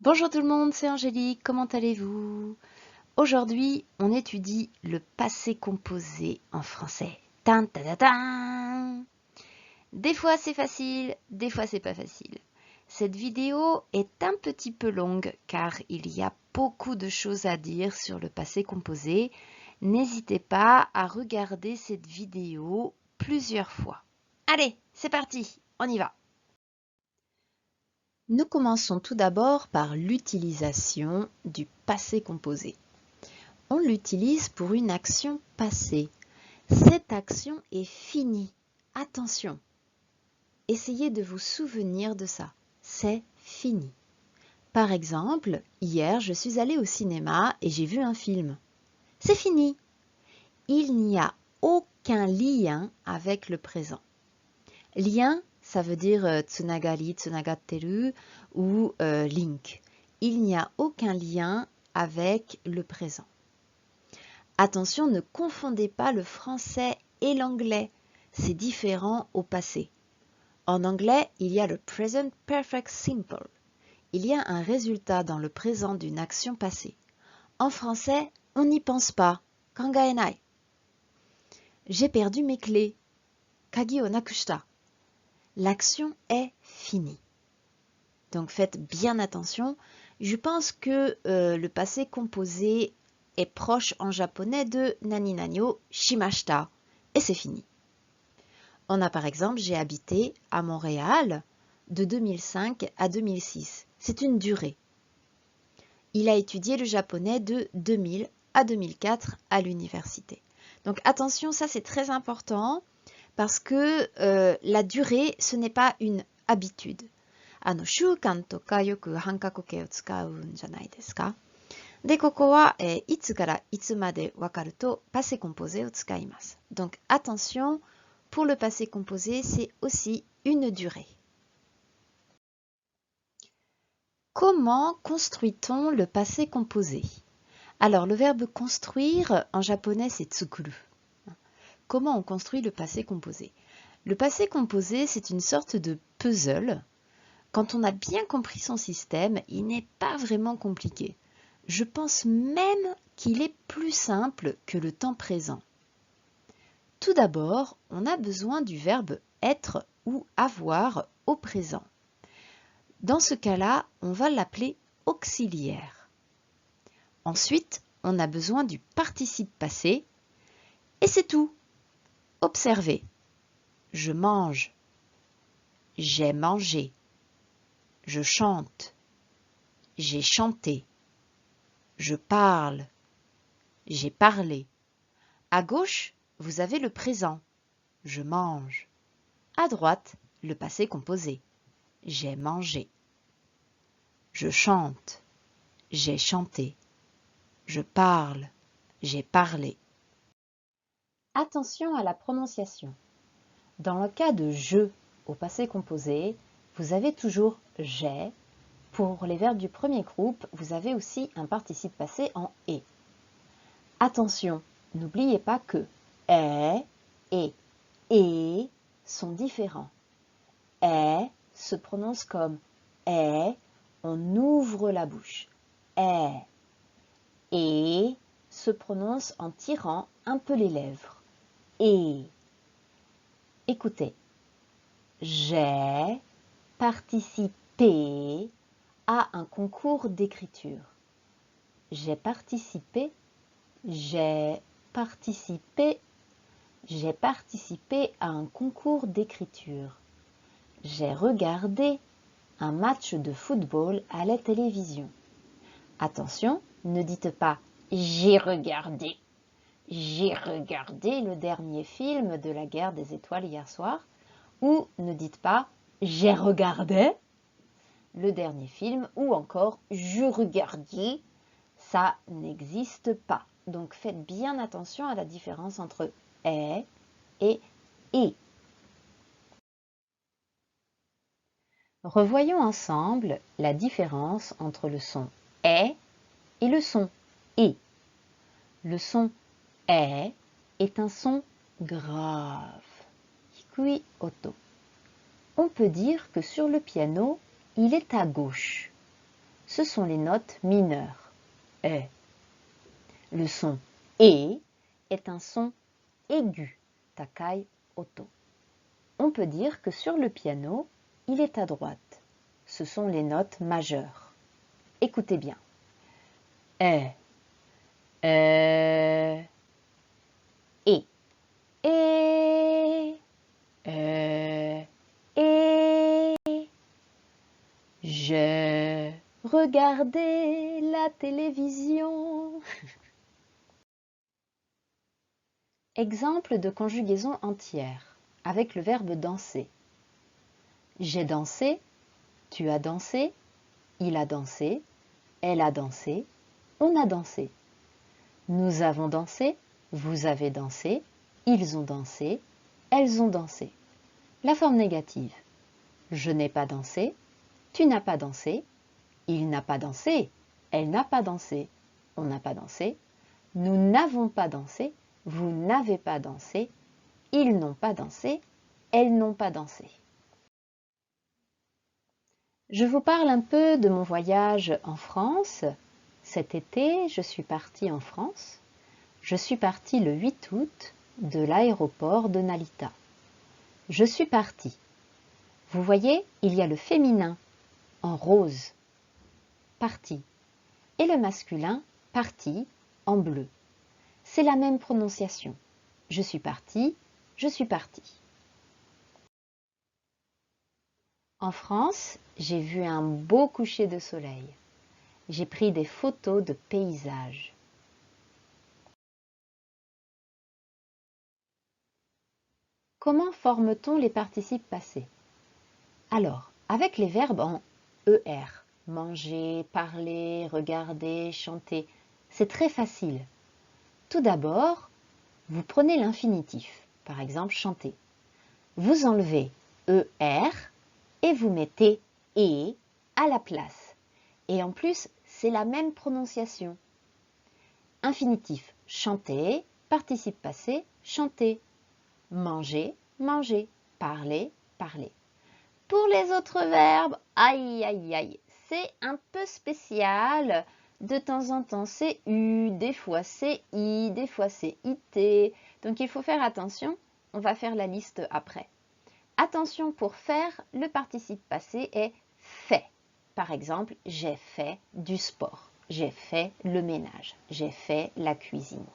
Bonjour tout le monde, c'est Angélique, comment allez-vous? Aujourd'hui, on étudie le passé composé en français. Tan, ta, ta, tan. Des fois c'est facile, des fois c'est pas facile. Cette vidéo est un petit peu longue car il y a beaucoup de choses à dire sur le passé composé. N'hésitez pas à regarder cette vidéo plusieurs fois. Allez, c'est parti, on y va! Nous commençons tout d'abord par l'utilisation du passé composé. On l'utilise pour une action passée. Cette action est finie. Attention, essayez de vous souvenir de ça. C'est fini. Par exemple, hier, je suis allée au cinéma et j'ai vu un film. C'est fini. Il n'y a aucun lien avec le présent. Lien, ça veut dire tsunagali, tsunagatteru ou link. Il n'y a aucun lien avec le présent. Attention, ne confondez pas le français et l'anglais. C'est différent au passé. En anglais, il y a le present perfect simple. Il y a un résultat dans le présent d'une action passée. En français, on n'y pense pas. Kangaenai. J'ai perdu mes clés. Kagi o nakushita. L'action est finie. Donc faites bien attention. Je pense que le passé composé est proche en japonais de nani nani o shimashita. Et c'est fini. On a par exemple, j'ai habité à Montréal de 2005 à 2006. C'est une durée. Il a étudié le japonais de 2000 à 2004 à l'université. Donc attention, ça c'est très important. Parce que la durée, ce n'est pas une habitude. 習慣とかよく半過去形を使うんじゃないですか。で、ここは、いつからいつまでわかると passé composé を使います。Donc attention, pour le passé composé, c'est aussi une durée. Comment construit-on le passé composé? Alors, le verbe construire, en japonais, c'est tsukuru. Comment on construit le passé composé? Le passé composé, c'est une sorte de puzzle. Quand on a bien compris son système, il n'est pas vraiment compliqué. Je pense même qu'il est plus simple que le temps présent. Tout d'abord, on a besoin du verbe être ou avoir au présent. Dans ce cas-là, on va l'appeler auxiliaire. Ensuite, on a besoin du participe passé et c'est tout. Observez. Je mange. J'ai mangé. Je chante. J'ai chanté. Je parle. J'ai parlé. À gauche, vous avez le présent. Je mange. À droite, le passé composé. J'ai mangé. Je chante. J'ai chanté. Je parle. J'ai parlé. Attention à la prononciation. Dans le cas de je au passé composé, vous avez toujours j'ai. Pour les verbes du premier groupe, vous avez aussi un participe passé en et. Attention, n'oubliez pas que est et sont différents. Est se prononce comme est, on ouvre la bouche. Est. Et se prononce en tirant un peu les lèvres. Et. Écoutez. J'ai participé à un concours d'écriture. J'ai participé à un concours d'écriture. J'ai regardé un match de football à la télévision. Attention, ne dites pas j'ai regardé. J'ai regardé le dernier film de la guerre des étoiles hier soir. Ou ne dites pas j'ai regardé le dernier film ou encore je regardais. Ça n'existe pas. Donc faites bien attention à la différence entre est et et. Revoyons ensemble la différence entre le son est et le son et. Le son est un son grave. Hikui oto. On peut dire que sur le piano, il est à gauche. ce sont les notes mineures. E. Le son E est un son aigu, takai oto. On peut dire que sur le piano, il est à droite. Ce sont les notes majeures. Écoutez bien. E. E. E. E. Je regardais la télévision. Exemple de conjugaison entière avec le verbe danser. J'ai dansé, tu as dansé, il a dansé, elle a dansé, on a dansé. Nous avons dansé, vous avez dansé, ils ont dansé, elles ont dansé. La forme négative. Je n'ai pas dansé, tu n'as pas dansé, il n'a pas dansé, elle n'a pas dansé, on n'a pas dansé, nous n'avons pas dansé, vous n'avez pas dansé, ils n'ont pas dansé, elles n'ont pas dansé. Je vous parle un peu de mon voyage en France. Cet été, je suis partie en France. Je suis partie le 8 août de l'aéroport de Nalita. Je suis partie. Vous voyez, il y a le féminin en rose, partie, et le masculin, partie, en bleu. C'est la même prononciation. Je suis partie, je suis partie. En France, j'ai vu un beau coucher de soleil. J'ai pris des photos de paysages. Comment forme-t-on les participes passés? Alors, avec les verbes en ER, manger, parler, regarder, chanter, c'est très facile. Tout d'abord, vous prenez l'infinitif, par exemple chanter. Vous enlevez ER et vous mettez E à la place. Et en plus, c'est la même prononciation. Infinitif, chanter, participe passé, chanter. Manger, manger, parler, parler. Pour les autres verbes, aïe aïe aïe, c'est un peu spécial. De temps en temps c'est U, des fois c'est I, des fois c'est IT. Donc il faut faire attention, on va faire la liste après. Attention pour faire, le participe passé est fait. Par exemple, j'ai fait du sport, j'ai fait le ménage, j'ai fait la cuisine.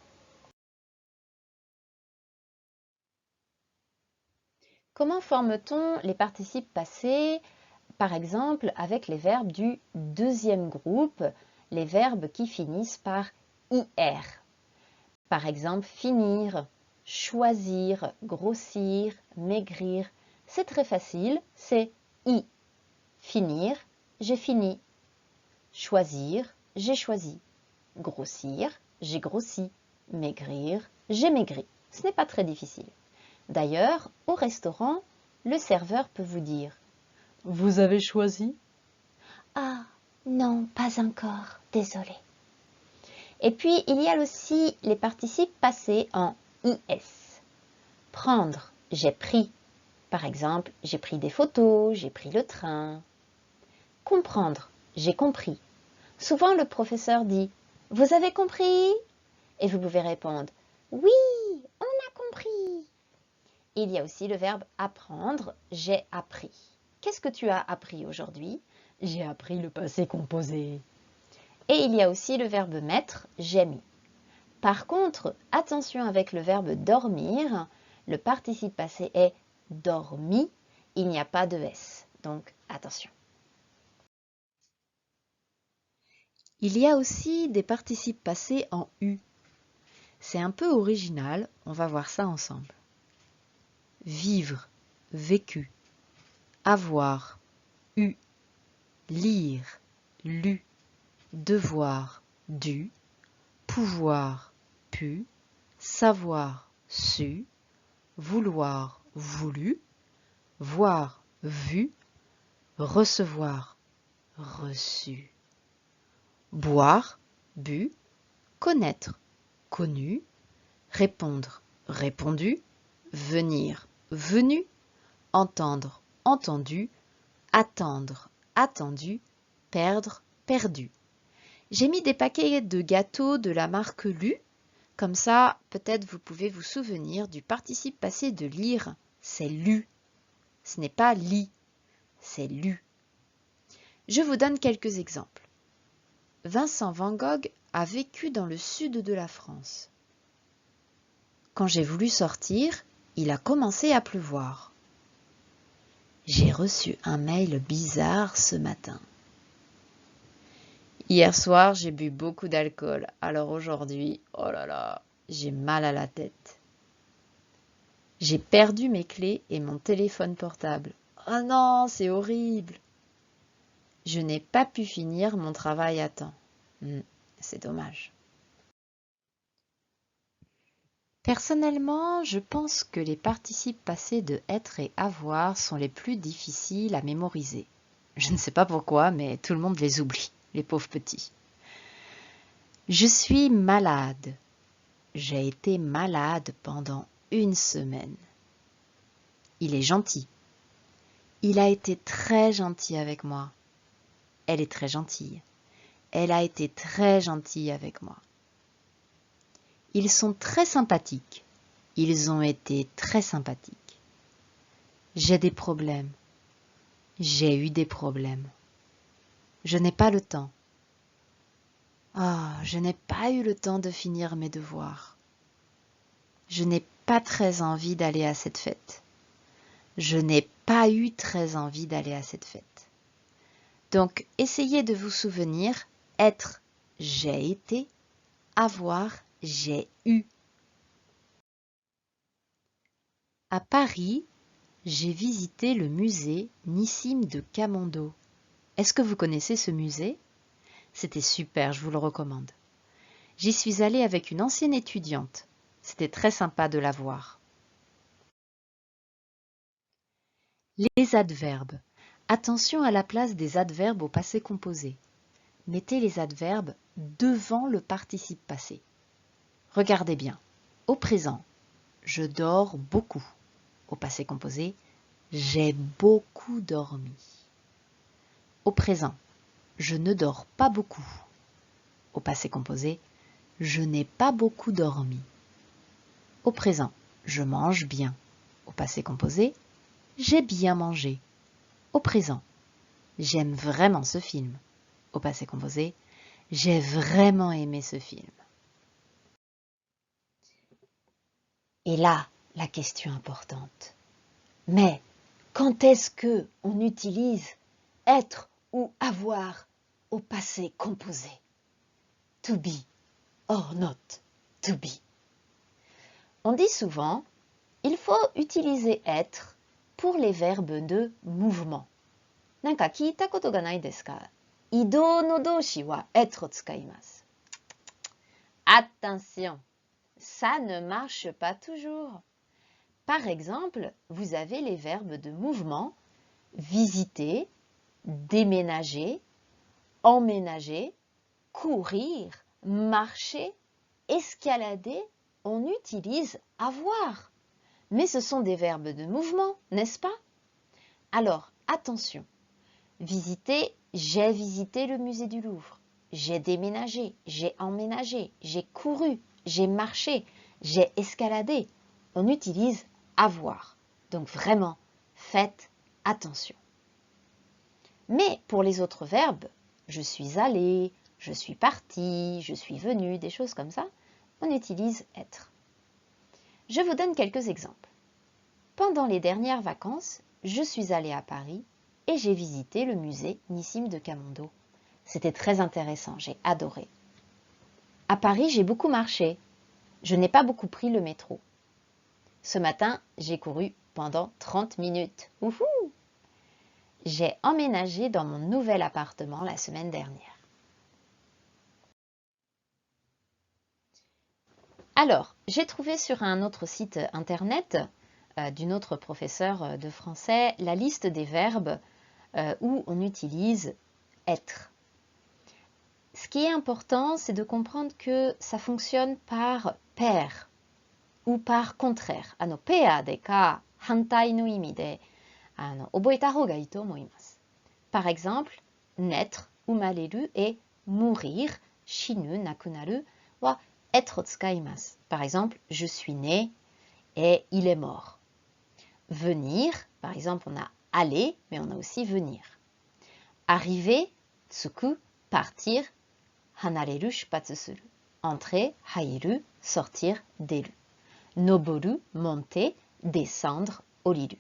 Comment forme-t-on les participes passés, par exemple avec les verbes du deuxième groupe, les verbes qui finissent par IR? Par exemple, finir, choisir, grossir, maigrir. C'est très facile, c'est I. Finir, j'ai fini. Choisir, j'ai choisi. Grossir, j'ai grossi. Maigrir, j'ai maigri. Ce n'est pas très difficile. D'ailleurs, au restaurant, le serveur peut vous dire « Vous avez choisi ?»« Ah, non, pas encore, désolé. » Et puis, il y a aussi les participes passés en IS. Prendre, j'ai pris. Par exemple, j'ai pris des photos, j'ai pris le train. Comprendre, j'ai compris. Souvent, le professeur dit « Vous avez compris ?» Et vous pouvez répondre « Oui, on a compris !» Il y a aussi le verbe apprendre, j'ai appris. Qu'est-ce que tu as appris aujourd'hui? J'ai appris le passé composé. Et il y a aussi le verbe mettre, j'ai mis. Par contre, attention avec le verbe dormir, le participe passé est dormi, il n'y a pas de S, donc attention. Il y a aussi des participes passés en U. C'est un peu original, on va voir ça ensemble. Vivre, vécu. Avoir, eu. Lire, lu. Devoir, dû. Pouvoir, pu. Savoir, su. Vouloir, voulu. Voir, vu. Recevoir, reçu. Boire, bu. Connaître, connu. Répondre, répondu. Venir, venu. Entendre, entendu. Attendre, attendu. Perdre, perdu. J'ai mis des paquets de gâteaux de la marque Lu. Comme ça, peut-être vous pouvez vous souvenir du participe passé de lire. C'est lu. Ce n'est pas lit, c'est lu. Je vous donne quelques exemples. Vincent van Gogh a vécu dans le sud de la France. Quand j'ai voulu sortir, il a commencé à pleuvoir. J'ai reçu un mail bizarre ce matin. Hier soir, j'ai bu beaucoup d'alcool. Alors aujourd'hui, oh là là, j'ai mal à la tête. J'ai perdu mes clés et mon téléphone portable. Oh non, c'est horrible. Je n'ai pas pu finir mon travail à temps. C'est dommage. Personnellement, je pense que les participes passés de être et avoir sont les plus difficiles à mémoriser. Je ne sais pas pourquoi, mais tout le monde les oublie, les pauvres petits. Je suis malade. J'ai été malade pendant 1 semaine. Il est gentil. Il a été très gentil avec moi. Elle est très gentille. Elle a été très gentille avec moi. Ils sont très sympathiques. Ils ont été très sympathiques. J'ai des problèmes. J'ai eu des problèmes. Je n'ai pas le temps. Je n'ai pas eu le temps de finir mes devoirs. Je n'ai pas très envie d'aller à cette fête. Je n'ai pas eu très envie d'aller à cette fête. Donc, essayez de vous souvenir, être, j'ai été, avoir, j'ai eu. À Paris, j'ai visité le musée Nissim de Camondo. Est-ce que vous connaissez ce musée? C'était super, je vous le recommande. J'y suis allée avec une ancienne étudiante. C'était très sympa de la voir. Les adverbes. Attention à la place des adverbes au passé composé. Mettez les adverbes devant le participe passé. Regardez bien. Au présent, je dors beaucoup. Au passé composé, j'ai beaucoup dormi. Au présent, je ne dors pas beaucoup. Au passé composé, je n'ai pas beaucoup dormi. Au présent, je mange bien. Au passé composé, j'ai bien mangé. Au présent, j'aime vraiment ce film. Au passé composé, j'ai vraiment aimé ce film. Et là, la question importante. Mais quand est-ce que on utilise être ou avoir au passé composé? To be or not to be. On dit souvent, il faut utiliser être pour les verbes de mouvement. Nanka kiita koto ga nai desu ka? Idou no doushi wa être o tsukaimasu. Attention, ça ne marche pas toujours. Par exemple, vous avez les verbes de mouvement visiter, déménager, emménager, courir, marcher, escalader. On utilise avoir. Mais ce sont des verbes de mouvement, n'est-ce pas? Alors, attention. Visiter, j'ai visité le musée du Louvre. J'ai déménagé, j'ai emménagé, j'ai couru, j'ai marché, j'ai escaladé. On utilise avoir. Donc vraiment, faites attention. Mais pour les autres verbes, je suis allé, je suis parti, je suis venu, des choses comme ça, on utilise être. Je vous donne quelques exemples. Pendant les dernières vacances, je suis allée à Paris et j'ai visité le musée Nissim de Camondo. C'était très intéressant, j'ai adoré. À Paris, j'ai beaucoup marché. Je n'ai pas beaucoup pris le métro. Ce matin, j'ai couru pendant 30 minutes. Wouhou! J'ai emménagé dans mon nouvel appartement la semaine dernière. Alors, j'ai trouvé sur un autre site internet d'une autre professeure de français la liste des verbes où on utilise être. Ce qui est important, c'est de comprendre que ça fonctionne par paire ou par contraire. Pair de ka hantai no imi de oboeta hou ga ii to omoimasu. Par exemple, naître, umareru et mourir, shinu, nakunaru, wa être tsukaimasu. Par exemple, je suis né et il est mort. Venir, par exemple, on a aller, mais on a aussi venir. Arriver, tsuku, partir, hanareru, shupatsu suru. Entrer, hairu, sortir, deru. Noboru, monter, descendre, oriru.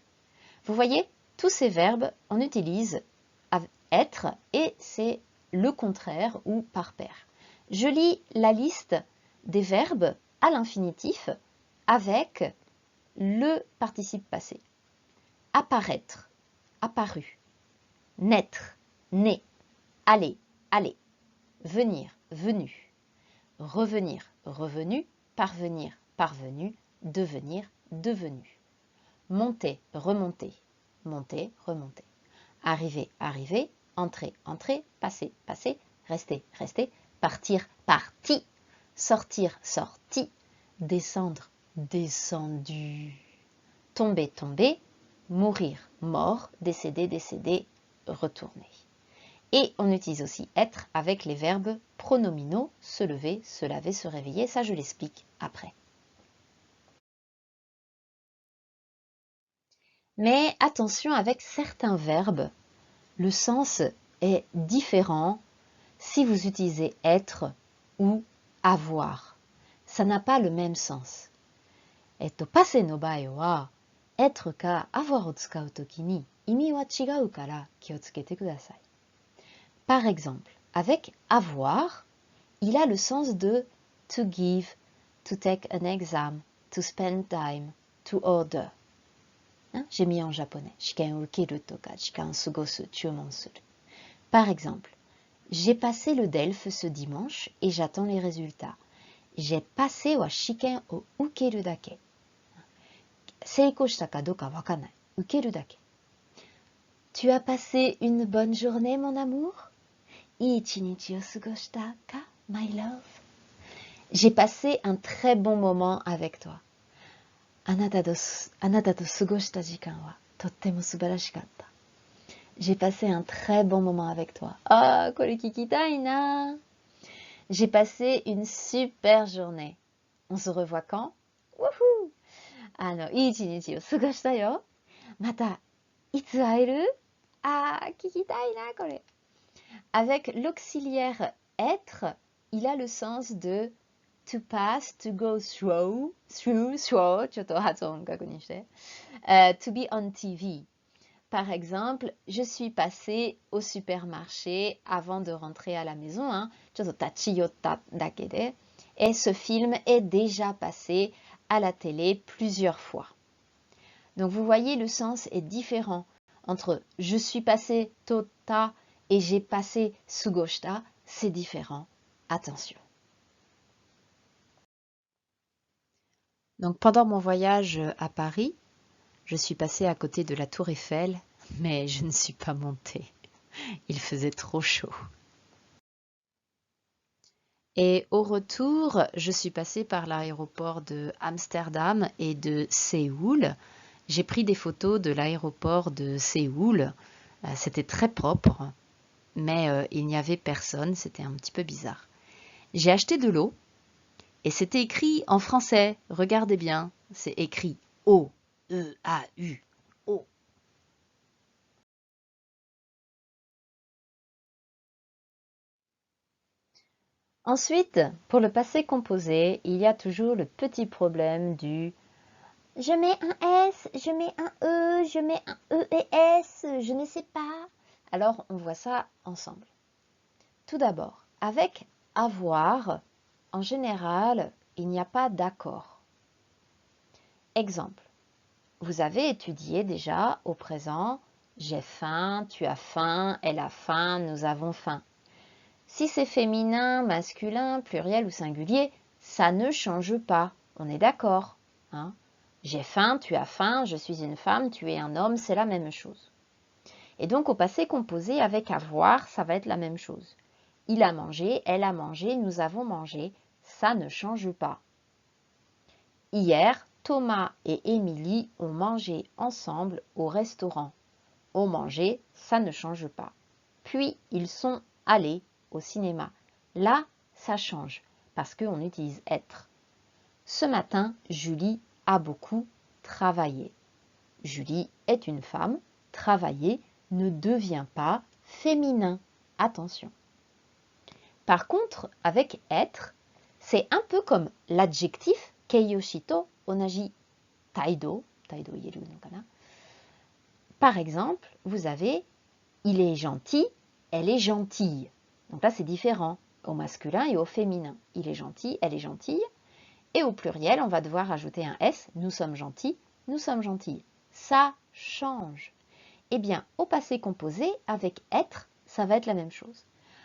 Vous voyez, tous ces verbes, on utilise être et c'est le contraire ou par paire. Je lis la liste des verbes à l'infinitif avec le participe passé. Apparaître, apparu. Naître, né. Aller, aller. Venir, venu. Revenir, revenu. Parvenir, parvenu. Devenir, devenu. Monter, remonter. Monter, remonter. Arriver, arriver. Entrer, entrer. Passer, passer. Rester, rester. Partir, parti. Sortir, sorti. Descendre, descendu. Tomber, tomber. Mourir, mort. Décéder, décédé. Retourner. Et on utilise aussi être avec les verbes pronominaux, se lever, se laver, se réveiller. Ça, je l'explique après. Mais attention, avec certains verbes, le sens est différent si vous utilisez être ou avoir. Ça n'a pas le même sens. パセの場合は、être か avoir を使うときに意味は違うから気をつけてください。Par exemple, avec avoir, il a le sens de to give, to take an exam, to spend time, to order. J'ai mis en japonais. 試験を受けるとか、時間を過ごす、注文する。Par exemple, j'ai passé le DELF ce dimanche et j'attends les résultats. J'ai passé は試験を受けるだけ。成功したかどうかわかんない。受けるだけ。Tu as passé une bonne journée, mon amour? いい一日を過ごしたか my love? J'ai passé un très bon moment avec toi. あなたと過ごした時間はとっても素晴らしかった。J'ai passé un très bon moment avec toi. Ah, これ聞きたいな。J'ai passé une super journée. On se revoit quand? Wouhou! いい一日を過ごしたよ。また、いつ会える？あー、聞きたいな、これ。Avec l'auxiliaire être, il a le sens de to pass, to go through, through, ちょっと発音確認して。To be on TV. Par exemple, je suis passée au supermarché avant de rentrer à la maison. ちょっと立ち寄っただけで。Et ce film est déjà passé à la télé plusieurs fois. Donc vous voyez, le sens est différent entre je suis passé tota et j'ai passé sugoshita, c'est différent. Attention. Donc pendant mon voyage à Paris, je suis passée à côté de la Tour Eiffel, mais je ne suis pas montée. Il faisait trop chaud. Et au retour, je suis passée par l'aéroport de Amsterdam et de Séoul. J'ai pris des photos de l'aéroport de Séoul. C'était très propre, mais il n'y avait personne. C'était un petit peu bizarre. J'ai acheté de l'eau et c'était écrit en français. Regardez bien, c'est écrit O, E-A-U, eau. Ensuite, pour le passé composé, il y a toujours le petit problème du je mets un S, je mets un E, je mets un E et S, je ne sais pas. Alors, on voit ça ensemble. Tout d'abord, avec avoir, en général, il n'y a pas d'accord. Exemple, vous avez étudié déjà au présent, j'ai faim, tu as faim, elle a faim, nous avons faim. Si c'est féminin, masculin, pluriel ou singulier, ça ne change pas. On est d'accord, hein? J'ai faim, tu as faim, je suis une femme, tu es un homme, c'est la même chose. Et donc au passé composé avec avoir, ça va être la même chose. Il a mangé, elle a mangé, nous avons mangé, ça ne change pas. Hier, Thomas et Émilie ont mangé ensemble au restaurant. Ont mangé, ça ne change pas. Puis ils sont aller au cinéma. Là, ça change parce qu'on utilise être. Ce matin, Julie a beaucoup travaillé. Julie est une femme. Travailler ne devient pas féminin. Attention. Par contre, avec être, c'est un peu comme l'adjectif keiyoshi to onaji taido. Taido ieru no kana. Par exemple, vous avez il est gentil, elle est gentille. Donc là, c'est différent au masculin et au féminin. Il est gentil, elle est gentille. Et au pluriel, on va devoir ajouter un S. Nous sommes gentils, nous sommes gentilles. Ça change. Eh bien, au passé composé, avec être, ça va être la même chose.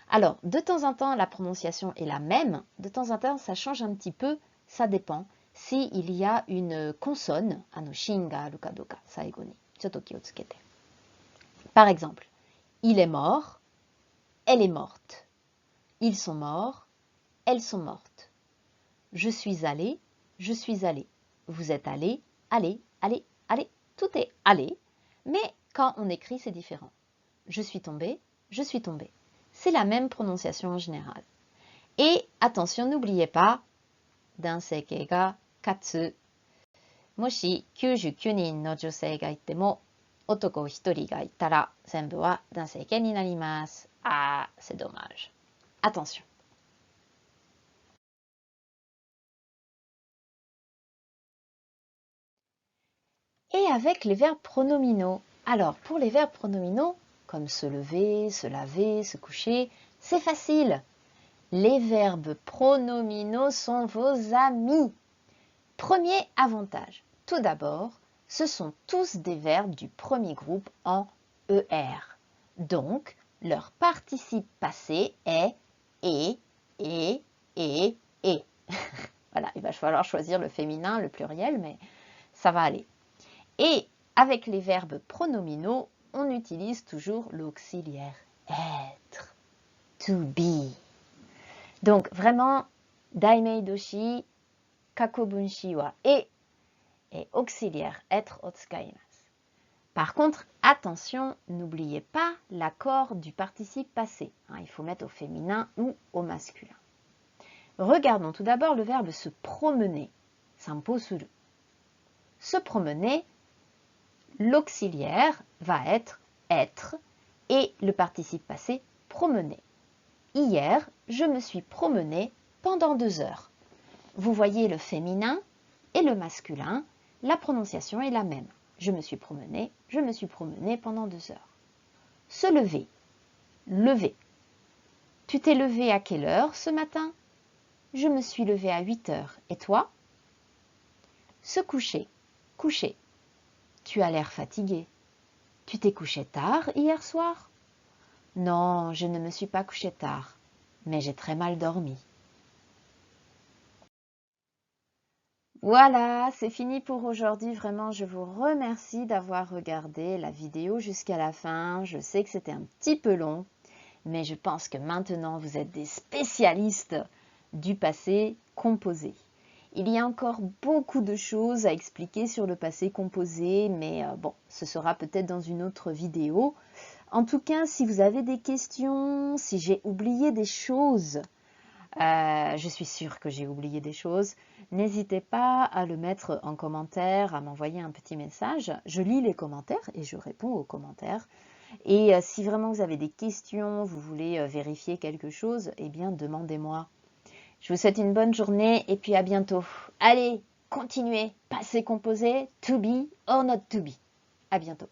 Alors, de temps en temps, la prononciation est la même. De temps en temps, ça change un petit peu. Ça dépend. S'il y a une consonne, shin ga aru ka doka, saigo ni. Chotto ki o tsukete. Par exemple, il est mort, elle est morte. Ils sont morts, elles sont mortes. Je suis allé, je suis allé. Vous êtes allé, allez, allez, allez. Tout est allé, mais quand on écrit, c'est différent. Je suis tombé, je suis tombé. C'est la même prononciation en général. Et attention, n'oubliez pas, dansei ga katsu. Moshi 99人の女性がいても男1人がいたら全部は男性形になります。Ah, c'est dommage. Attention. Et avec les verbes pronominaux. Alors, pour les verbes pronominaux, comme se lever, se laver, se coucher, c'est facile. Les verbes pronominaux sont vos amis. Premier avantage. Tout d'abord, ce sont tous des verbes du premier groupe en ER. Donc, leur participe passé est et, et. Voilà, il va falloir choisir le féminin, le pluriel, mais ça va aller. Et avec les verbes pronominaux, on utilise toujours l'auxiliaire être, to be. Donc vraiment, daimei-doshi, kakobunshi wa et auxiliaire être o tsukaimasu. Par contre, attention, n'oubliez pas l'accord du participe passé. Il faut mettre au féminin ou au masculin. Regardons tout d'abord le verbe se promener, sanpo suru. Se promener, l'auxiliaire va être et le participe passé promener. Hier, je me suis promené pendant 2 heures. Vous voyez le féminin et le masculin, la prononciation est la même. Je me suis promené pendant 2 heures. Se lever, lever. Tu t'es levé à quelle heure ce matin? Je me suis levé à 8 heures. Et toi? Se coucher, coucher. Tu as l'air fatigué. Tu t'es couché tard hier soir? Non, je ne me suis pas couché tard, mais j'ai très mal dormi. Voilà, c'est fini pour aujourd'hui. Vraiment, je vous remercie d'avoir regardé la vidéo jusqu'à la fin. Je sais que c'était un petit peu long, mais je pense que maintenant, vous êtes des spécialistes du passé composé. Il y a encore beaucoup de choses à expliquer sur le passé composé, mais bon, ce sera peut-être dans une autre vidéo. En tout cas, si vous avez des questions, si j'ai oublié des choses, je suis sûre que j'ai oublié des choses, n'hésitez pas à le mettre en commentaire, à m'envoyer un petit message. Je lis les commentaires et je réponds aux commentaires. Et si vraiment vous avez des questions, vous voulez vérifier quelque chose, eh bien demandez-moi. Je vous souhaite une bonne journée et puis à bientôt. Allez, continuez, passé composé, to be or not to be. À bientôt.